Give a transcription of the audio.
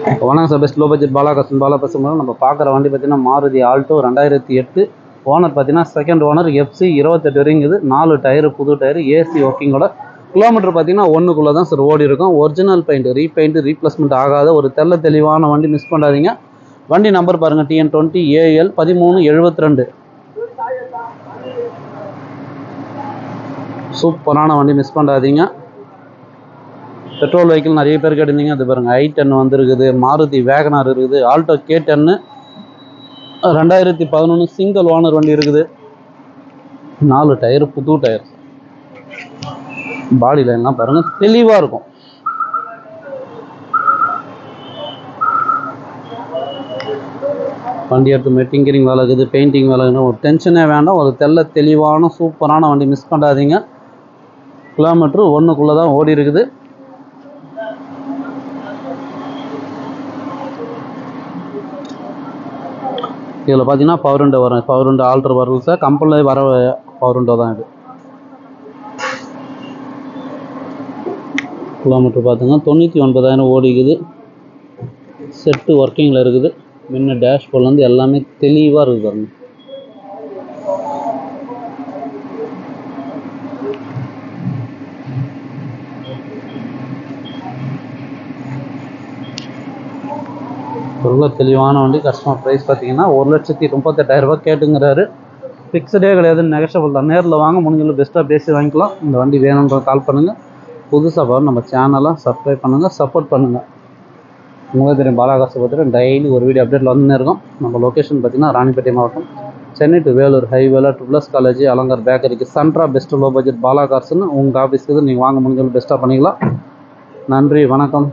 வணக்கம் sir. Best low budget Bala பசங்க. நம்ம பார்க்குற வண்டி பார்த்தீங்கன்னா மாருதி ஆல்டோ 2008. ஓனர் பார்த்தீங்கன்னா செகண்ட் ஓனர். எஃப்சி 28 வரைங்குது. 4 டயரு புது டயரு, ஏசி ஒர்க்கிங்கோட. கிலோமீட்டர் பார்த்தீங்கன்னா ஒன்றுக்குள்ளே தான் சார் ஓடி இருக்கும். ஒரிஜினல் பெயிண்ட், ரீபெயிண்ட், ரீப்ளேஸ்மெண்ட் ஆகாத ஒரு தெளிவான வண்டி. மிஸ் பண்ணாதீங்க. வண்டி நம்பர் பாருங்கள், TN20 AL 1372. சூப்பரான வண்டி, மிஸ் பண்ணாதீங்க. பெட்ரோல் வெஹிக்கிள் நிறைய பேர் கேட்டிருந்தீங்க. அது பாருங்கள், i10 வந்துருக்குது, மாருதி வேகனார் இருக்குது, ஆல்டோ K10 2011 சிங்கிள் ஓனர் வண்டி இருக்குது. 4 டயரு புது டயர். பாடி லைன்லாம் பாருங்கள், தெளிவாக இருக்கும். வண்டி எடுத்து டிங்கரிங் வேலை இருக்குது, பெயிண்டிங் வேலை இருக்குது. ஒரு டென்ஷனே வேண்டாம். ஒரு தெளிவான சூப்பரான வண்டி, மிஸ் பண்ணாதீங்க. கிலோமீட்ரு ஒன்றுக்குள்ளே தான் ஓடி இருக்குது. இதில் பார்த்தீங்கன்னா பவர் விண்டோ வரும். பவர் விண்டோ ஆல்ட்ரு வரல சார், கம்பெனியில் வர பவர் விண்டோ தான் இது. கிலோமீட்டர் பார்த்துங்க 99,000 ஓடிக்குது. செட்டு ஒர்க்கிங்கில் இருக்குது. முன்ன டேஷ்போர்ட்லேருந்து எல்லாமே தெளிவாக இருக்குது பாருங்க. ரொம்ப தெளிவான வண்டி. கஸ்டமர் ப்ரைஸ் பார்த்தீங்கன்னா 1,38,000 கேட்டுங்கிறாரு. ஃபிக்ஸடே கிடையாது, நெகஷபிள் தான். நேரில் வாங்க, முடிஞ்சளவு பெஸ்ட்டாக பேசி வாங்கிக்கலாம். இந்த வண்டி வேணுன்ற கால் பண்ணுங்கள். புதுசாக பாருங்கள், நம்ம சேனலை சப்ஸ்கிரைப் பண்ணுங்கள், சப்போர்ட் பண்ணுங்கள். உங்களுக்கு தெரியும், பாலாகாசை பற்றி டெய்லி ஒரு வீடியோ அப்டேட்டில் வந்துன்னு இருக்கும். நம்ம லொக்கேஷன் பார்த்தீங்கன்னா ராணிப்பேட்டை மாவட்டம், சென்னை டு வேலூர் ஹைவேல ட்ரிபிள்எஸ் காலேஜ், அலங்கார் பேக்கரிக்கு சென்ட்ரா பெஸ்ட் லோ பட்ஜெட் பாலாகார்ஸ்னு உங்கள் ஆஃபீஸ்க்கு நீங்கள் வாங்க, முடிஞ்சளவு பெஸ்ட்டாக பண்ணிக்கலாம். நன்றி, வணக்கம்.